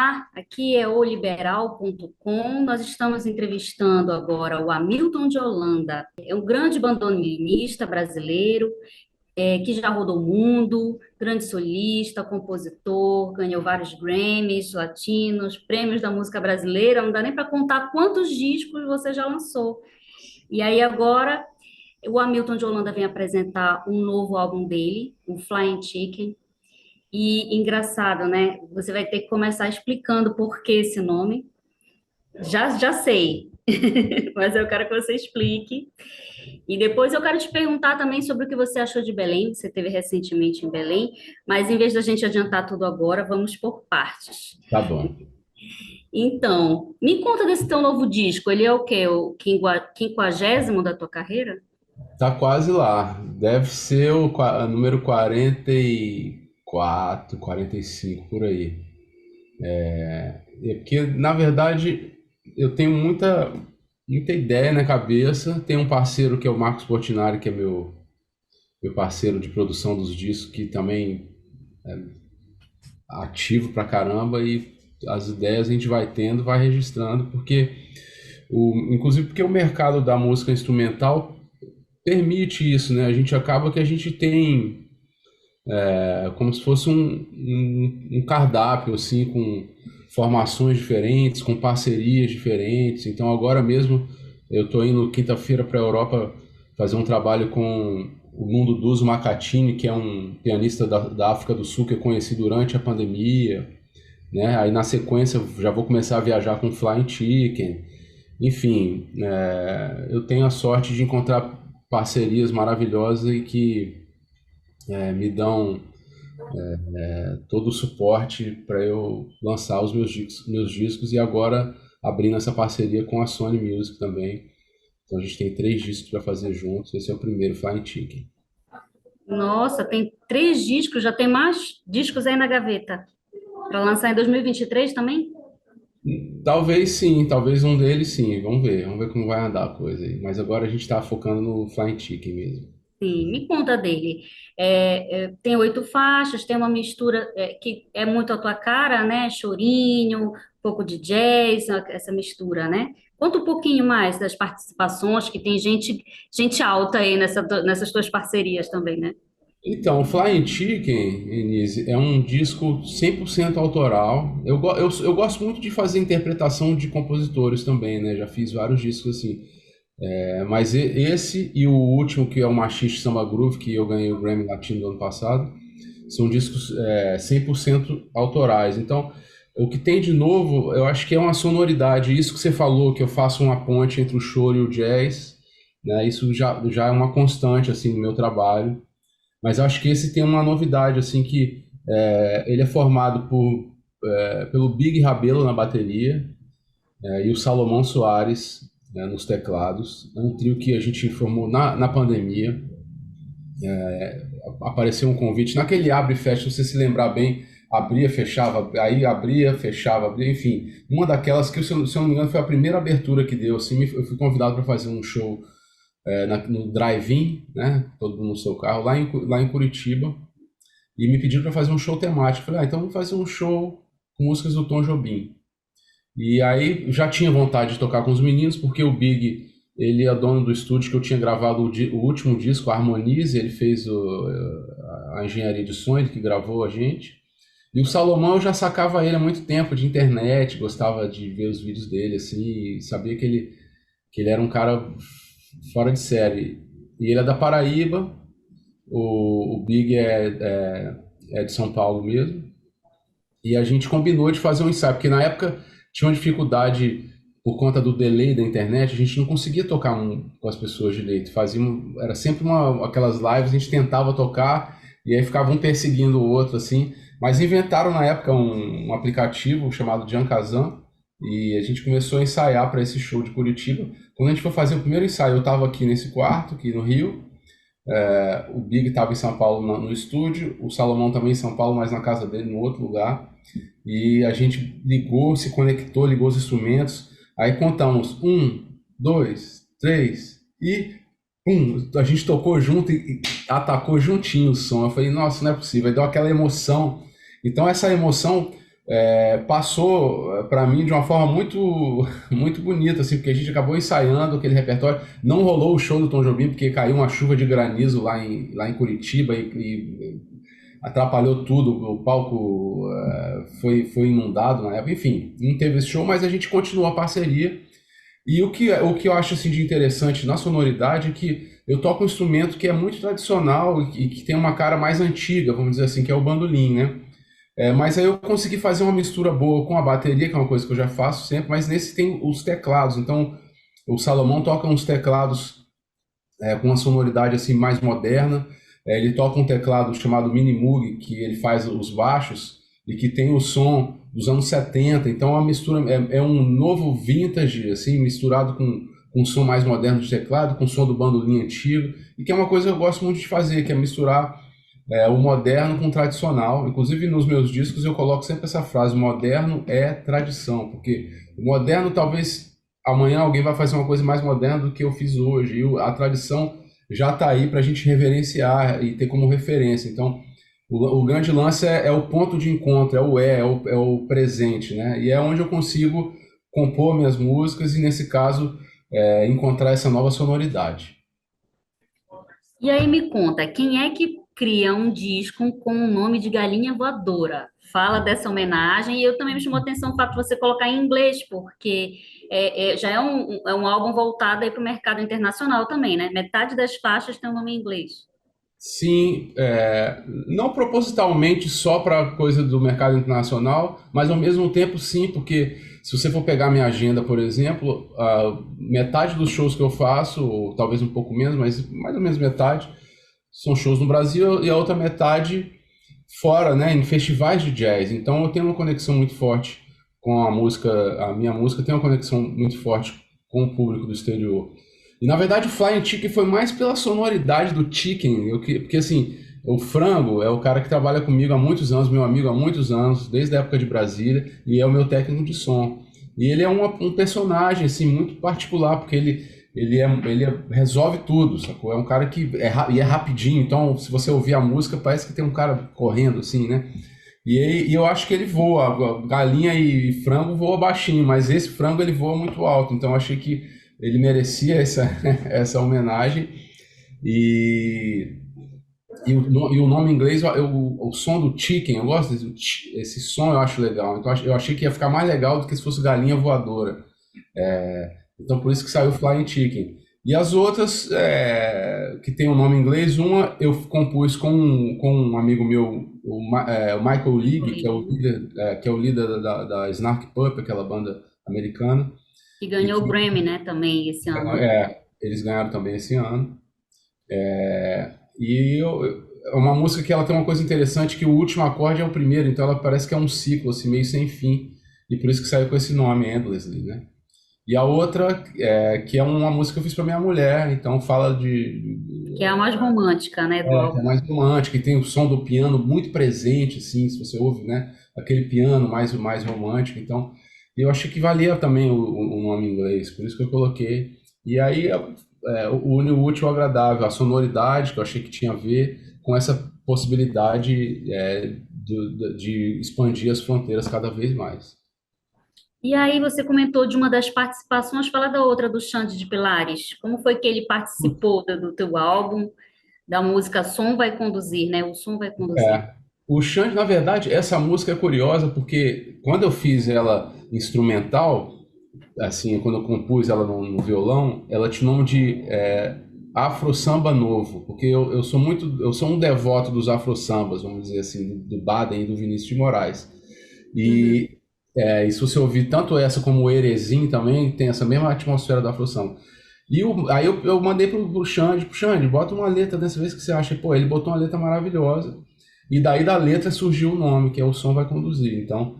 Olá, aqui é o liberal.com. Nós estamos entrevistando agora o Hamilton de Holanda. É um grande bandoneonista brasileiro, que já rodou o mundo, grande solista, compositor, ganhou vários Grammys latinos, prêmios da música brasileira. Não dá nem para contar quantos discos você já lançou. E aí agora o Hamilton de Holanda vem apresentar um novo álbum dele, o Flying Chicken. E engraçado, né? Você vai ter que começar explicando por que esse nome. Já sei, mas eu quero que você explique. E depois eu quero te perguntar também sobre o que você achou de Belém. Você esteve recentemente em Belém, mas em vez da gente adiantar tudo agora, vamos por partes. Tá bom. Então, me conta desse teu novo disco. Ele é o quê? O quinquagésimo da tua carreira? Tá quase lá. Deve ser o número 44, 45 por aí. É porque, na verdade, eu tenho muita ideia na cabeça. Tem um parceiro que é o Marcos Portinari, que é meu parceiro de produção dos discos, que também é ativo pra caramba. E as ideias a gente vai tendo, vai registrando, inclusive porque o mercado da música instrumental permite isso, né? A gente tem como se fosse um cardápio, assim, com formações diferentes, com parcerias diferentes. Então, agora mesmo, eu estou indo quinta-feira para a Europa fazer um trabalho com o Mundo Duzo Macatini, que é um pianista da África do Sul que eu conheci durante a pandemia, né? Aí, na sequência, eu já vou começar a viajar com Flying Chicken. Enfim, eu tenho a sorte de encontrar parcerias maravilhosas e que me dão todo o suporte para eu lançar os meus discos e agora abrindo essa parceria com a Sony Music também. Então a gente tem 3 discos para fazer juntos. Esse é o primeiro, Flying Chicken. Nossa, tem 3 discos, já tem mais discos aí na gaveta. Para lançar em 2023 também? Talvez sim, talvez um deles sim. Vamos ver como vai andar a coisa aí. Mas agora a gente está focando no Flying Chicken mesmo. Sim, me conta dele. Tem 8 faixas, tem uma mistura que é muito a tua cara, né? Chorinho, um pouco de jazz, essa mistura, né? Conta um pouquinho mais das participações, que tem gente alta aí nessas tuas parcerias também, né? Então, Flying Chicken, Enise, é um disco 100% autoral. Eu gosto muito de fazer interpretação de compositores também, né? Já fiz vários discos assim. Mas esse e o último, que é o Machiste Samba Groove, que eu ganhei o Grammy Latino do ano passado, são discos 100% autorais. Então, o que tem de novo, eu acho que é uma sonoridade. Isso que você falou, que eu faço uma ponte entre o choro e o jazz, né? Isso já é uma constante assim no meu trabalho. Mas eu acho que esse tem uma novidade, assim, que ele é formado pelo Big Rabelo na bateria, e o Salomão Soares, né, nos teclados. É um trio que a gente formou na pandemia. Apareceu um convite. Naquele abre e fecha, se você se lembrar bem, abria, fechava, aí abria, fechava, abria, enfim. Uma daquelas que, se eu não me engano, foi a primeira abertura que deu. Assim, eu fui convidado para fazer um show no drive-in, né? Todo mundo no seu carro, lá em Curitiba, e me pediram para fazer um show temático. Eu falei, então vamos fazer um show com músicas do Tom Jobim. E aí já tinha vontade de tocar com os meninos, porque o Big, ele é dono do estúdio que eu tinha gravado o último disco, a Harmonize, ele fez a engenharia de som, ele que gravou a gente. E o Salomão eu já sacava ele há muito tempo de internet, gostava de ver os vídeos dele, assim, e sabia que ele era um cara fora de série. E ele é da Paraíba, o Big é de São Paulo mesmo. E a gente combinou de fazer um ensaio, porque na época tinha uma dificuldade por conta do delay da internet, a gente não conseguia tocar com as pessoas direito. Era sempre aquelas lives, a gente tentava tocar e aí ficava um perseguindo o outro, assim. Mas inventaram na época um aplicativo chamado Jankazan e a gente começou a ensaiar para esse show de Curitiba. Quando a gente foi fazer o primeiro ensaio, eu estava aqui nesse quarto, aqui no Rio. O Big estava em São Paulo no estúdio, o Salomão também em São Paulo, mas na casa dele, no outro lugar. E a gente ligou, se conectou, ligou os instrumentos. Aí contamos 1, 2, 3 e a gente tocou junto e atacou juntinho o som. Eu falei, nossa, não é possível. Aí deu aquela emoção. Então essa emoção passou para mim de uma forma muito muito bonita, assim, porque a gente acabou ensaiando aquele repertório. Não rolou o show do Tom Jobim, porque caiu uma chuva de granizo lá em Curitiba e atrapalhou tudo. O palco foi inundado na época. Enfim, não teve esse show, mas a gente continuou a parceria. E o que eu acho assim, de interessante na sonoridade é que eu toco um instrumento que é muito tradicional e que tem uma cara mais antiga, vamos dizer assim, que é o bandolim, né? Mas aí eu consegui fazer uma mistura boa com a bateria, que é uma coisa que eu já faço sempre, mas nesse tem os teclados. Então, o Salomão toca uns teclados com uma sonoridade assim mais moderna. Ele toca um teclado chamado Mini Moog, que ele faz os baixos e que tem o som dos anos 70. Então, a mistura é um novo vintage, assim, misturado com um som mais moderno de teclado, com o som do bandolim antigo, e que é uma coisa que eu gosto muito de fazer, que é misturar o moderno com o tradicional. Inclusive, nos meus discos eu coloco sempre essa frase: moderno é tradição, porque o moderno talvez amanhã alguém vai fazer uma coisa mais moderna do que eu fiz hoje, e a tradição já está aí para a gente reverenciar e ter como referência. Então, o grande lance é o ponto de encontro, é o presente, né? E é onde eu consigo compor minhas músicas e, nesse caso, encontrar essa nova sonoridade. E aí me conta, quem é que cria um disco com o nome de Galinha Voadora? Fala dessa homenagem, e eu também me chamou a atenção o fato de você colocar em inglês, porque já é um álbum voltado aí para o mercado internacional também, né? Metade das faixas tem o nome em inglês. Sim, não propositalmente só para coisa do mercado internacional, mas ao mesmo tempo sim, porque se você for pegar minha agenda, por exemplo, metade dos shows que eu faço, ou talvez um pouco menos, mas mais ou menos metade, são shows no Brasil e a outra metade fora, né, em festivais de jazz. Então eu tenho uma conexão muito forte com a música, a minha música tem uma conexão muito forte com o público do exterior. E na verdade o Flying Chicken foi mais pela sonoridade do chicken, porque assim, o Frango é o cara que trabalha comigo há muitos anos, meu amigo há muitos anos, desde a época de Brasília, e é o meu técnico de som. E ele é um personagem assim muito particular, porque ele resolve tudo, sacou? É um cara que e é rapidinho, então se você ouvir a música parece que tem um cara correndo assim, né? E eu acho que ele voa, galinha e frango voa baixinho, mas esse frango ele voa muito alto, então eu achei que ele merecia essa homenagem. E, e o nome em inglês, o som do chicken, eu gosto esse som, eu acho legal. Então eu achei que ia ficar mais legal do que se fosse galinha voadora. Então por isso que saiu Flying Chicken. E as outras, que tem o nome em inglês, uma eu compus com um amigo meu, o Michael League, que é o líder da Snark Puppy, aquela banda americana. Que E ganhou o Grammy, né, também esse ano. eles ganharam também esse ano. É uma música que ela tem uma coisa interessante, que o último acorde é o primeiro, então ela parece que é um ciclo, assim, meio sem fim. E por isso que saiu com esse nome, Endlessly, né? E a outra, que é uma música que eu fiz para minha mulher, então fala Que é a mais romântica, né, do que é álbum. mais romântica, e tem o som do piano muito presente, assim, se você ouve, né? Aquele piano mais romântico. Então, eu achei que valia também o nome em inglês, por isso que eu coloquei. E aí, o útil ao agradável, a sonoridade, que eu achei que tinha a ver com essa possibilidade de expandir as fronteiras cada vez mais. E aí você comentou de uma das participações, fala da outra, do Xande de Pilares. Como foi que ele participou do teu álbum, da música Som Vai Conduzir, né? O Som Vai Conduzir. É. O Xande, na verdade, essa música é curiosa porque quando eu fiz ela instrumental, assim, quando eu compus ela no violão, ela tinha o nome de Afro Samba Novo, porque eu sou um devoto dos afro sambas, vamos dizer assim, do Baden e do Vinícius de Moraes. Uhum. E se você ouvir tanto essa como o Erezim também, tem essa mesma atmosfera do afro samba. Aí eu mandei pro Xande, bota uma letra dessa vez que você acha. Pô, ele botou uma letra maravilhosa. E daí da letra surgiu o nome, que é O Som Vai Conduzir. Então,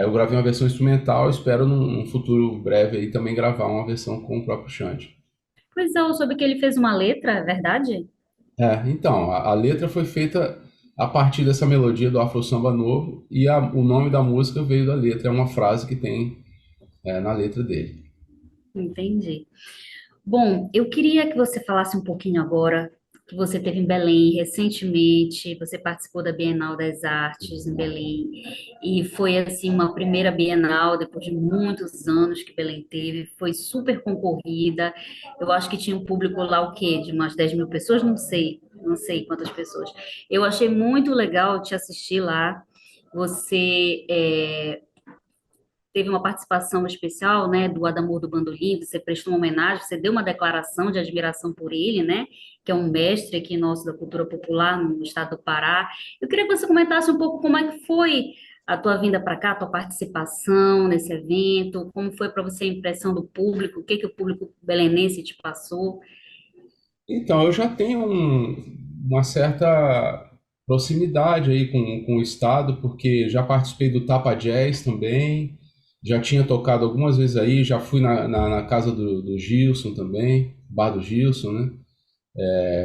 eu gravei uma versão instrumental, espero num futuro breve aí também gravar uma versão com o próprio Xande. Pois é, eu soube que ele fez uma letra, é verdade? Então, a letra foi feita a partir dessa melodia do Afro Samba Novo e o nome da música veio da letra, é uma frase que tem na letra dele. Entendi. Bom, eu queria que você falasse um pouquinho agora que você teve em Belém recentemente. Você participou da Bienal das Artes em Belém e foi assim uma primeira Bienal depois de muitos anos que Belém teve. Foi super concorrida. Eu acho que tinha um público lá o quê? De umas 10 mil pessoas, não sei, não sei quantas pessoas. Eu achei muito legal te assistir lá. Você teve uma participação especial, né, do Adamor do Bandolim, você prestou uma homenagem, você deu uma declaração de admiração por ele, né, que é um mestre aqui nosso da cultura popular no estado do Pará. Eu queria que você comentasse um pouco como é que foi a tua vinda para cá, a tua participação nesse evento, como foi para você a impressão do público, o que que o público belenense te passou. Então, eu já tenho uma certa proximidade aí com o estado, porque já participei do Tapa Jazz também, já tinha tocado algumas vezes aí, já fui na casa do Gilson também, bar do Gilson, né?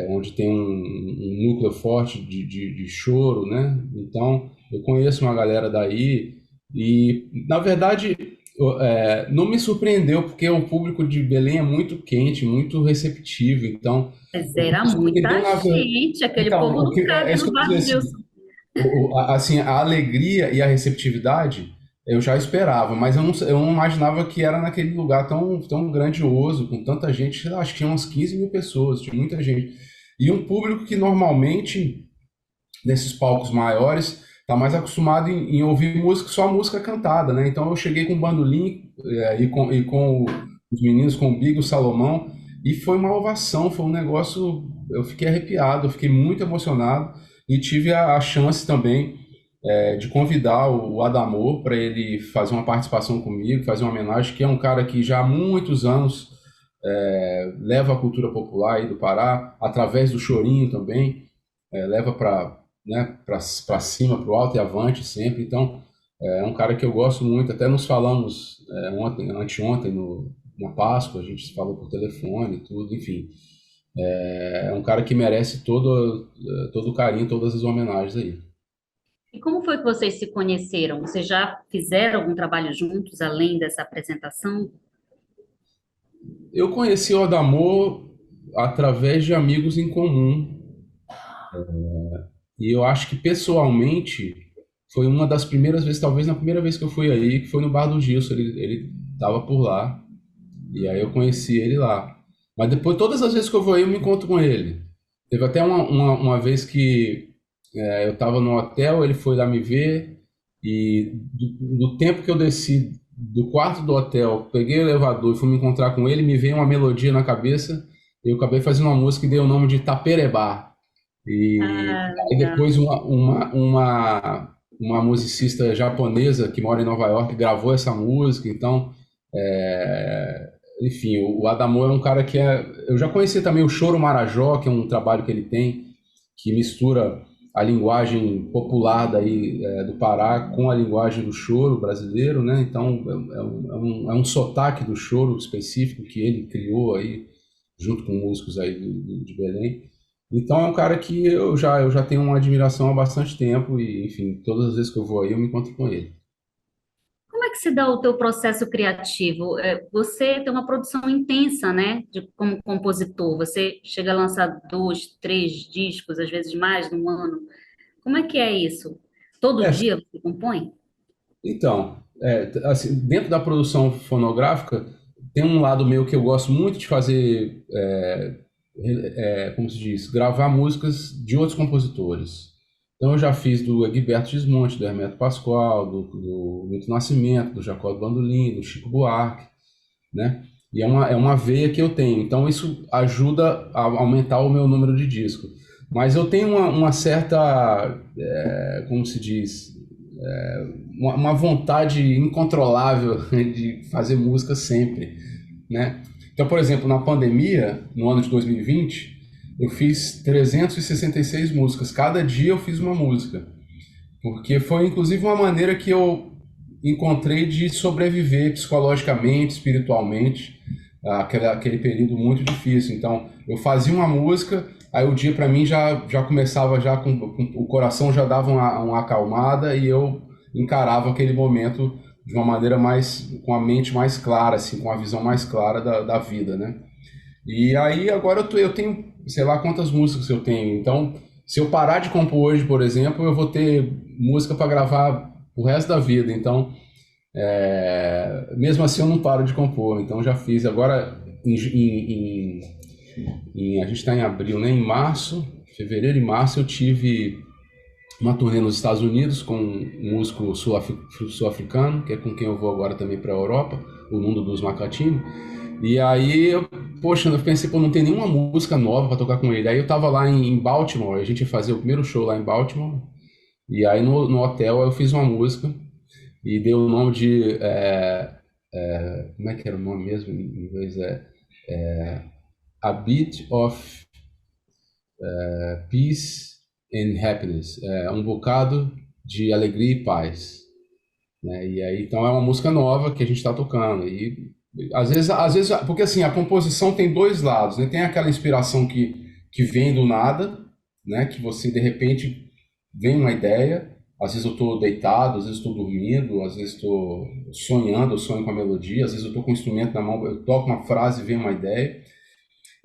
Onde tem um núcleo forte de choro, né? Então, eu conheço uma galera daí e, na verdade, não me surpreendeu, porque o público de Belém é muito quente, muito receptivo. Então, Mas o que era me surpreendeu, muita gente, aquele então, povo não é cabe isso que no eu quis bar dizer do assim, Gilson. assim, a alegria e a receptividade eu já esperava, mas eu não imaginava que era naquele lugar tão grandioso, com tanta gente. Sei lá, acho que tinha umas 15 mil pessoas, tinha muita gente. E um público que normalmente, nesses palcos maiores, está mais acostumado em ouvir música, só música cantada, né? Então eu cheguei com o bandolim e com os meninos, com o Bigo, o Salomão, e foi uma ovação, foi um negócio. Eu fiquei arrepiado, eu fiquei muito emocionado e tive a chance também de convidar o Adamor para ele fazer uma participação comigo, fazer uma homenagem, que é um cara que já há muitos anos leva a cultura popular aí do Pará, através do chorinho também, leva para, né, para cima, para o alto e avante sempre. Então, é um cara que eu gosto muito. Até nos falamos anteontem, na Páscoa, a gente se falou por telefone e tudo, enfim. É um cara que merece todo o carinho, todas as homenagens aí. E como foi que vocês se conheceram? Vocês já fizeram algum trabalho juntos além dessa apresentação? Eu conheci o Adamor através de amigos em comum. E eu acho que pessoalmente foi uma das primeiras vezes, talvez na primeira vez que eu fui aí, que foi no bar do Gilson. Ele estava por lá. E aí eu conheci ele lá. Mas depois, todas as vezes que eu vou aí, eu me encontro com ele. Teve até uma vez que eu estava no hotel, ele foi lá me ver. E do tempo que eu desci do quarto do hotel, peguei o elevador e fui me encontrar com ele, me veio uma melodia na cabeça. Eu acabei fazendo uma música e dei o nome de Taperebá. E Ah, aí depois legal. uma musicista japonesa que mora em Nova York gravou essa música. Então, enfim, o Adamo é um cara que eu já conheci também o Choro Marajó, que é um trabalho que ele tem, que mistura a linguagem popular daí, do Pará com a linguagem do choro brasileiro, né? Então, é um sotaque do choro específico que ele criou aí, junto com músicos aí de Belém. Então é um cara que eu já tenho uma admiração há bastante tempo e, enfim, todas as vezes que eu vou aí eu me encontro com ele. Como é que se dá o teu processo criativo? Você tem uma produção intensa, né, como compositor. Você chega a lançar 2, 3 discos, às vezes mais, num ano. Como é que é isso? Todo É, dia você compõe? então, assim, dentro da produção fonográfica, tem um lado meu que eu gosto muito de fazer, como se diz, gravar músicas de outros compositores. Então eu já fiz do Egberto Gismonti, do Hermeto Pascoal, do Milton Nascimento, do Jacó do Bandolim, do Chico Buarque, né? E é uma veia que eu tenho. Então isso ajuda a aumentar o meu número de discos. Mas eu tenho uma certa, como se diz, uma vontade incontrolável de fazer música sempre, né? Então, por exemplo, na pandemia, no ano de 2020, eu fiz 366 músicas. Cada dia eu fiz uma música, porque foi inclusive uma maneira que eu encontrei de sobreviver psicologicamente, espiritualmente, aquele período muito difícil. Então, eu fazia uma música, aí o dia para mim já começava já com o coração já dava uma acalmada e eu encarava aquele momento de uma maneira mais, com a mente mais clara, assim, com a visão mais clara da vida, né? E aí agora eu tenho sei lá quantas músicas eu tenho. Então, se eu parar de compor hoje, por exemplo, eu vou ter música para gravar o resto da vida. Então, mesmo assim, eu não paro de compor. Então, já fiz. Agora, a gente está em abril, né? Em março, fevereiro e março, eu tive uma turnê nos Estados Unidos com um músico sul-africano, que é com quem eu vou agora também para a Europa, o Mundo dos Macatini. E aí, poxa, eu pensei, pô, não tem nenhuma música nova para tocar com ele. Aí eu tava lá em Baltimore, a gente ia fazer o primeiro show lá em Baltimore, e aí no hotel eu fiz uma música e deu o nome de. Como é que era o nome mesmo em inglês? A Bit of Peace and Happiness. Um bocado de alegria e paz. Né? E aí, então é uma música nova que a gente está tocando. E às vezes, porque assim, a composição tem dois lados, né? Tem aquela inspiração que vem do nada, né? Que você de repente vem uma ideia. Às vezes eu estou deitado, às vezes estou dormindo, às vezes estou sonhando, eu sonho com a melodia, às vezes eu estou com um instrumento na mão, eu toco uma frase e vem uma ideia.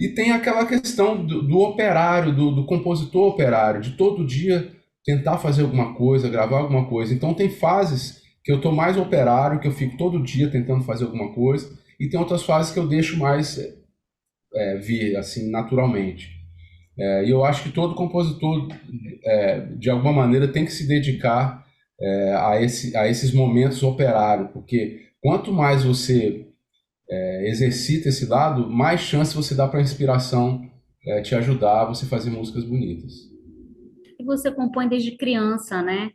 E tem aquela questão do operário, do compositor operário, de todo dia tentar fazer alguma coisa, gravar alguma coisa. Então tem fases que eu estou mais operário, que eu fico todo dia tentando fazer alguma coisa, e tem outras fases que eu deixo mais vir, assim, naturalmente. E eu acho que todo compositor, de alguma maneira, tem que se dedicar a esses momentos operários, porque quanto mais você exercita esse lado, mais chance você dá para a inspiração te ajudar a você fazer músicas bonitas. E você compõe desde criança, né?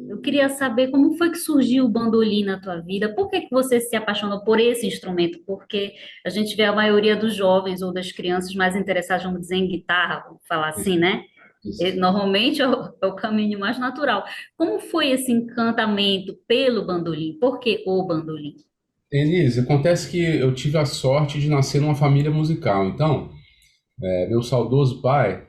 Eu queria saber como foi que surgiu o bandolim na tua vida? Por que que você se apaixonou por esse instrumento? Porque a gente vê a maioria dos jovens ou das crianças mais interessadas, vamos dizer, em guitarra, vamos falar assim, né? Isso. Normalmente é o caminho mais natural. Como foi esse encantamento pelo bandolim? Por que o bandolim? Elise, acontece que eu tive a sorte de nascer numa família musical. Então, meu saudoso pai,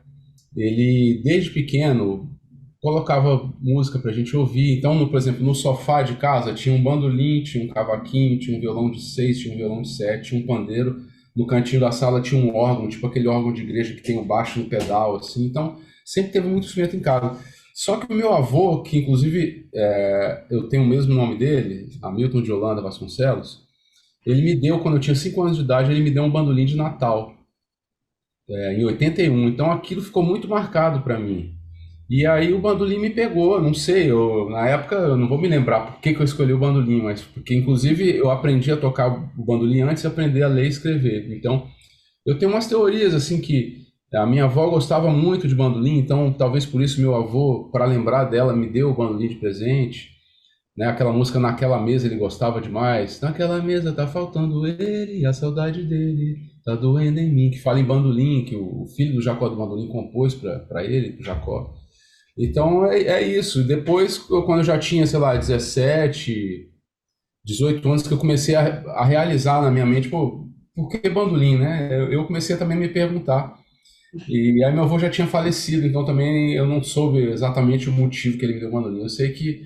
ele desde pequeno colocava música pra gente ouvir. Então, por exemplo, no sofá de casa tinha um bandolim, tinha um cavaquinho, tinha um violão de seis, tinha um violão de sete, tinha um pandeiro. No cantinho da sala tinha um órgão, tipo aquele órgão de igreja que tem o baixo no pedal, assim. Então, sempre teve muito instrumento em casa. Só que o meu avô, que inclusive eu tenho o mesmo nome dele, Hamilton de Holanda Vasconcelos, ele me deu, quando eu tinha 5 anos de idade, ele me deu um bandolim de Natal, em 81. Então aquilo ficou muito marcado para mim. E aí o bandolim me pegou, não sei, na época eu não vou me lembrar por que que eu escolhi o bandolim, mas porque inclusive eu aprendi a tocar o bandolim antes de aprender a ler e escrever. Então eu tenho umas teorias assim que a minha avó gostava muito de bandolim, então talvez por isso meu avô, para lembrar dela, me deu o bandolim de presente, né? Aquela música Naquela Mesa ele gostava demais. Naquela mesa tá faltando ele, a saudade dele tá doendo em mim, que fala em bandolim, que o filho do Jacó do Bandolim compôs para ele, pro Jacó. Então é isso. Depois, quando eu já tinha, sei lá, 17, 18 anos, que eu comecei a realizar na minha mente, pô, por que bandolim, né? Eu comecei também a me perguntar. E aí meu avô já tinha falecido, então também eu não soube exatamente o motivo que ele me deu bandolim. Eu sei que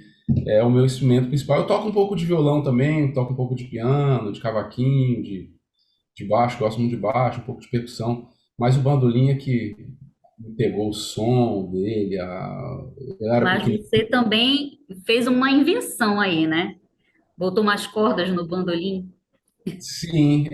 é o meu instrumento principal. Eu toco um pouco de violão também, toco um pouco de piano, de cavaquinho, de baixo, gosto muito de baixo, um pouco de percussão. Mas o bandolim é que me pegou o som dele. Eu era Mas pequeno. você também fez uma invenção aí, né? Botou umas cordas no bandolim. Sim,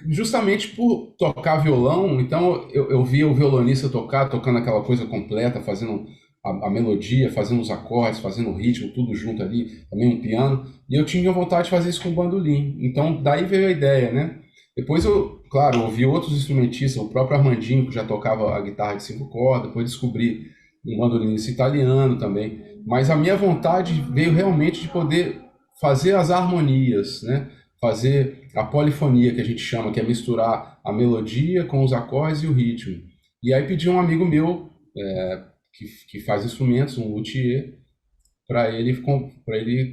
justamente por tocar violão, então eu via o violonista tocar, tocando aquela coisa completa, fazendo a melodia, fazendo os acordes, fazendo o ritmo, tudo junto ali, também um piano, e eu tinha vontade de fazer isso com o bandolim. Então daí veio a ideia, né? Depois eu, claro, ouvi outros instrumentistas, o próprio Armandinho, que já tocava a guitarra de 5 cordas, depois descobri um bandolinista italiano também. Mas a minha vontade veio realmente de poder fazer as harmonias, né? Fazer a polifonia que a gente chama, que é misturar a melodia com os acordes e o ritmo. E aí pedi a um amigo meu que faz instrumentos, um luthier, para ele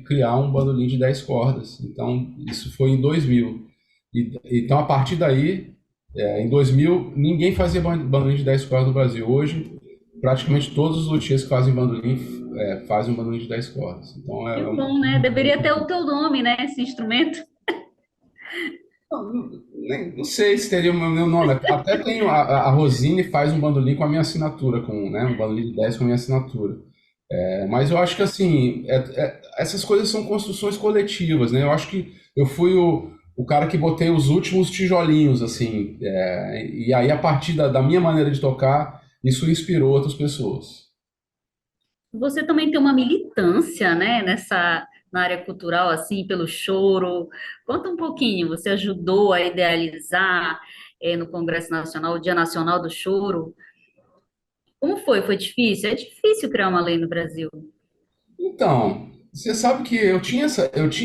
criar um bandolim de 10 cordas. Então isso foi em 2000. Então a partir daí, em 2000, ninguém fazia bandolim de 10 cordas no Brasil. Hoje, praticamente todos os luthiers que fazem bandolim fazem um bandolim de 10 cordas. Então Que bom, né? Deveria ter o teu nome, né? Esse instrumento. Não sei se teria o meu nome. Até tenho a Rosine faz um bandolim com a minha assinatura, com, né, um bandolim de 10 com a minha assinatura. Mas eu acho que assim, essas coisas são construções coletivas, né? Eu acho que eu fui o cara que botei os últimos tijolinhos, assim, e aí a partir da minha maneira de tocar, isso inspirou outras pessoas. Você também tem uma militância, né, na área cultural, assim, pelo choro. Conta um pouquinho, você ajudou a idealizar, no Congresso Nacional, o Dia Nacional do Choro. Como foi? Foi difícil? É difícil criar uma lei no Brasil. Então, você sabe que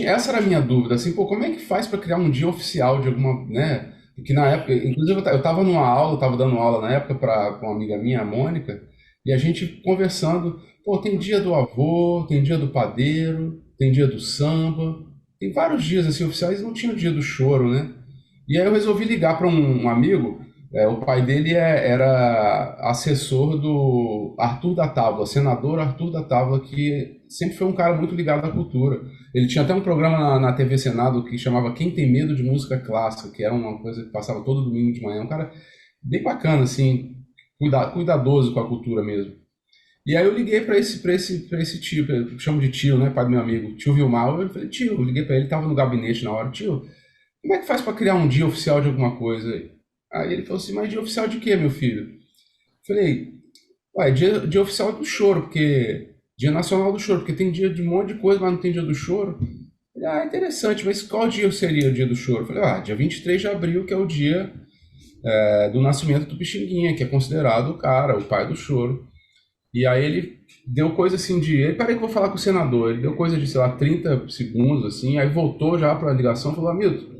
essa era a minha dúvida, assim, pô, como é que faz para criar um dia oficial de alguma, né? Porque na época, inclusive eu estava numa aula, eu tava dando aula na época para uma amiga minha, a Mônica, e a gente conversando, pô, tem dia do avô, tem dia do padeiro, tem dia do samba, tem vários dias assim oficiais, não tinha o dia do choro, né? E aí eu resolvi ligar para um amigo, o pai dele era assessor do Arthur da Távola, senador Arthur da Távola, que sempre foi um cara muito ligado à cultura. Ele tinha até um programa na TV Senado que chamava Quem Tem Medo de Música Clássica, que era uma coisa que passava todo domingo de manhã. Um cara bem bacana, assim, cuidadoso com a cultura mesmo. E aí eu liguei para esse tio, que eu chamo de tio, né, pai do meu amigo, tio Vilmar. Eu falei, tio, eu liguei para ele, estava no gabinete na hora, tio, como é que faz para criar um dia oficial de alguma coisa? Aí ele falou assim, mas dia oficial de quê, meu filho? Eu falei, ué, dia oficial do choro, porque dia nacional do choro, porque tem dia de um monte de coisa, mas não tem dia do choro. Ele, interessante, mas qual dia seria o dia do choro? Eu falei, dia 23 de abril, que é o dia do nascimento do Pixinguinha, que é considerado o cara, o pai do choro. E aí ele deu coisa assim peraí que eu vou falar com o senador. Ele deu coisa de, sei lá, 30 segundos, assim, aí voltou já para a ligação e falou, Hamilton,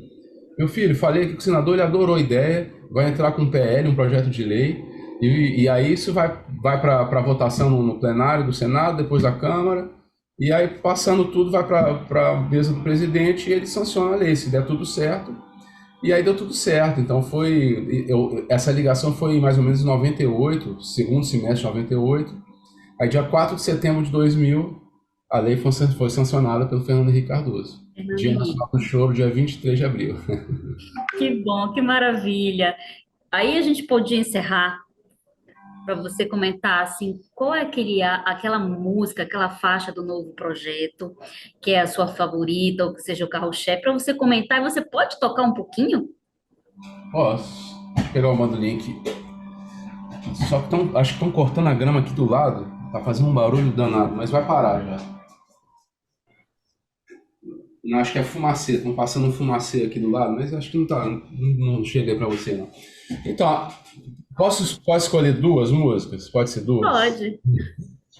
meu filho, falei aqui que o senador ele adorou a ideia, vai entrar com um PL, um projeto de lei, e aí isso vai para votação no plenário do Senado, depois da Câmara, e aí passando tudo vai para a mesa do presidente e ele sanciona a lei, se der tudo certo. E aí deu tudo certo, então essa ligação foi mais ou menos em 98, segundo semestre de 98. Aí dia 4 de setembro de 2000, a lei foi sancionada pelo Fernando Henrique Cardoso. Fernando Dia Nacional Henrique. do Choro, dia 23 de abril. Que bom, que maravilha. Aí a gente podia encerrar para você comentar assim, qual é aquela música, aquela faixa do novo projeto que é a sua favorita ou que seja o carro-chefe, para você comentar e você pode tocar um pouquinho? Posso. Deixa eu pegar o bandolim aqui. Só que acho que estão cortando a grama aqui do lado. Tá fazendo um barulho danado, mas vai parar já. Não, acho que é fumacê. Estão passando um fumacê aqui do lado, mas acho que não tá. Não cheguei para você, não. Então, posso escolher duas músicas? Pode ser duas? Pode,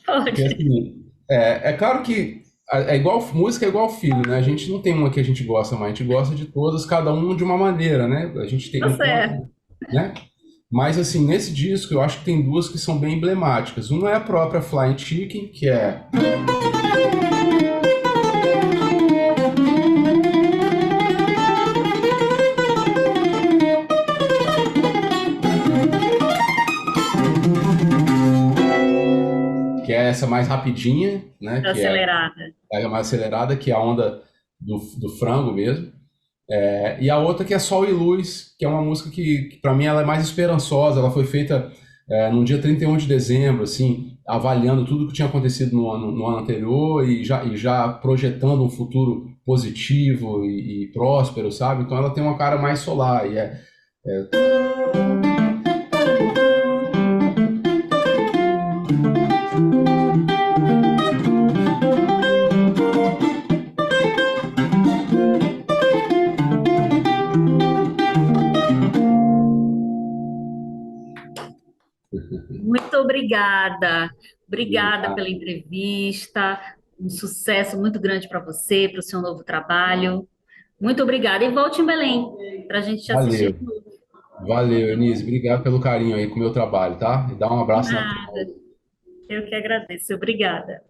Porque pode. assim, é claro que é igual música é igual filho, né? A gente não tem uma que a gente gosta mais, a gente gosta de todas, cada um de uma maneira, né? A gente tem Tá enquanto, certo. né? Mas assim, nesse disco eu acho que tem duas que são bem emblemáticas. Uma é a própria Flying Chicken, que é essa mais rapidinha, né? Que é Acelerada. a mais acelerada, que é a onda do frango mesmo. E a outra que é Sol e Luz, que é uma música que para mim ela é mais esperançosa. Ela foi feita no dia 31 de dezembro, assim, avaliando tudo que tinha acontecido no ano anterior e já projetando um futuro positivo e próspero, sabe? Então ela tem uma cara mais solar e Muito obrigada. Obrigada é, pela entrevista. Um sucesso muito grande para você, para o seu novo trabalho. Muito obrigada. E volte em Belém para a gente assistir. valeu, valeu, Enise. Obrigado pelo carinho aí com o meu trabalho, tá? E dá um abraço na Nada. Eu que agradeço. Obrigada.